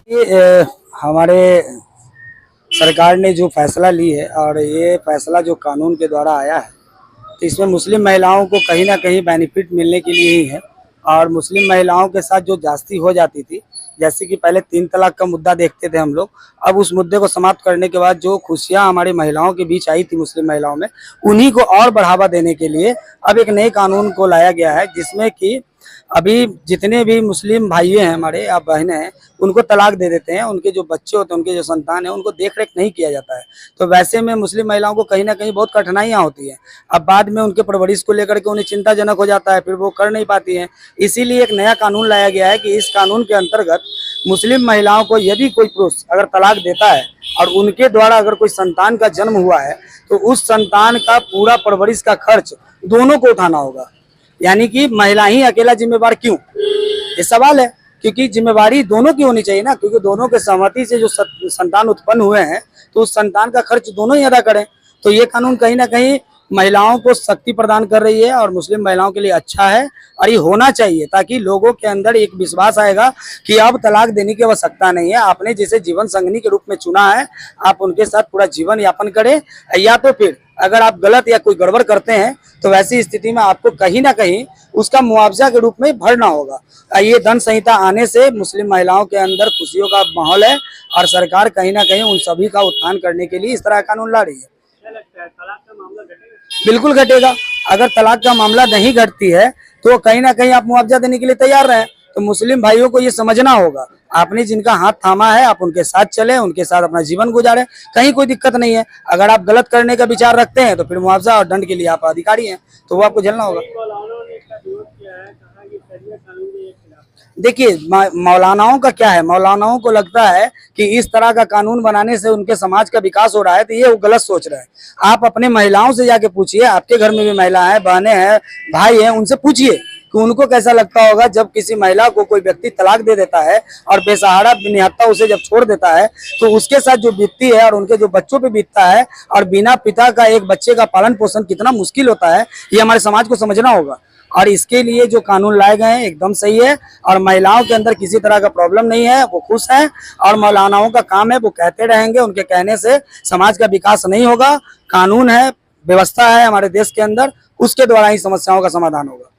हमारे सरकार ने जो फैसला ली है और ये फैसला जो कानून के द्वारा आया है, तो इसमें मुस्लिम महिलाओं को कहीं ना कहीं बेनिफिट मिलने के लिए ही है। और मुस्लिम महिलाओं के साथ जो जास्ती हो जाती थी, जैसे कि पहले 3 तलाक का मुद्दा देखते थे हम लोग, अब उस मुद्दे को समाप्त करने के बाद जो खुशियां हमारी महिलाओं के बीच आई थी मुस्लिम महिलाओं में, उन्हीं को और बढ़ावा देने के लिए अब एक नए कानून को लाया गया है, जिसमें कि अभी जितने भी मुस्लिम भाई हैं हमारे या बहनें हैं, उनको तलाक दे देते हैं। उनके जो बच्चे होते हैं, उनके जो संतान है, उनको देख रेख नहीं किया जाता है। तो वैसे में मुस्लिम महिलाओं को कहीं ना कहीं बहुत कठिनाइयाँ होती हैं। अब बाद में उनके परवरिश को लेकर के उन्हें चिंताजनक हो जाता है, फिर वो कर नहीं पाती हैं। इसीलिए एक नया कानून लाया गया है कि इस कानून के अंतर्गत मुस्लिम महिलाओं को यदि कोई पुरुष अगर तलाक देता है और उनके द्वारा अगर कोई संतान का जन्म हुआ है, तो उस संतान का पूरा परवरिश का खर्च दोनों को उठाना होगा। यानी कि महिला ही अकेला जिम्मेवार क्यों, ये सवाल है। क्योंकि जिम्मेवारी दोनों की होनी चाहिए ना, क्योंकि दोनों के सहमति से जो संतान उत्पन्न हुए हैं, तो उस संतान का खर्च दोनों ही अदा करें। तो ये कानून कहीं ना कहीं महिलाओं को शक्ति प्रदान कर रही है और मुस्लिम महिलाओं के लिए अच्छा है। और ये होना चाहिए ताकि लोगों के अंदर एक विश्वास आएगा कि अब तलाक देने की आवश्यकता नहीं है। आपने जिसे जीवन संगिनी के रूप में चुना है, आप उनके साथ पूरा जीवन यापन करें। या तो फिर अगर आप गलत या कोई गड़बड़ करते हैं, तो वैसी स्थिति में आपको कहीं ना कहीं उसका मुआवजा के रूप में भरना होगा। ये दंड संहिता आने से मुस्लिम महिलाओं के अंदर खुशियों का माहौल है और सरकार कहीं ना कहीं उन सभी का उत्थान करने के लिए इस तरह का कानून ला रही है। क्या लगता है तलाक का मामला घटेगा? बिल्कुल घटेगा। अगर तलाक का मामला नहीं घटती है, तो कहीं ना कहीं आप मुआवजा देने के लिए तैयार रहें। तो मुस्लिम भाइयों को ये समझना होगा, आपने जिनका हाथ थामा है, आप उनके साथ चले, उनके साथ अपना जीवन गुजारें, कहीं कोई दिक्कत नहीं है। अगर आप गलत करने का विचार रखते हैं, तो फिर मुआवजा और दंड के लिए आप अधिकारी हैं, तो वो आपको झेलना होगा। मौलानाओं ने इसका विरोध किया है, कहा कि शरियत कानून के खिलाफ। देखिए, मौलानाओं का क्या है, मौलानाओं को लगता है कि इस तरह का कानून बनाने से उनके समाज का विकास हो रहा है, तो ये वो गलत सोच रहे हैं। आप अपने महिलाओं से जाके पूछिए, आपके घर में भी महिला है, बहनें हैं, भाई हैं, उनसे पूछिए कि उनको कैसा लगता होगा जब किसी महिला को कोई व्यक्ति तलाक दे देता है और बेसहारा निहत्था उसे जब छोड़ देता है, तो उसके साथ जो बीतती है और उनके जो बच्चों पे बीतता है, और बिना पिता का एक बच्चे का पालन पोषण कितना मुश्किल होता है, ये हमारे समाज को समझना होगा। और इसके लिए जो कानून लाए गए हैं एकदम सही है, और महिलाओं के अंदर किसी तरह का प्रॉब्लम नहीं है, वो खुश हैं। और मौलानाओं का काम है, वो कहते रहेंगे, उनके कहने से समाज का विकास नहीं होगा। कानून है, व्यवस्था है हमारे देश के अंदर, उसके द्वारा ही समस्याओं का समाधान होगा।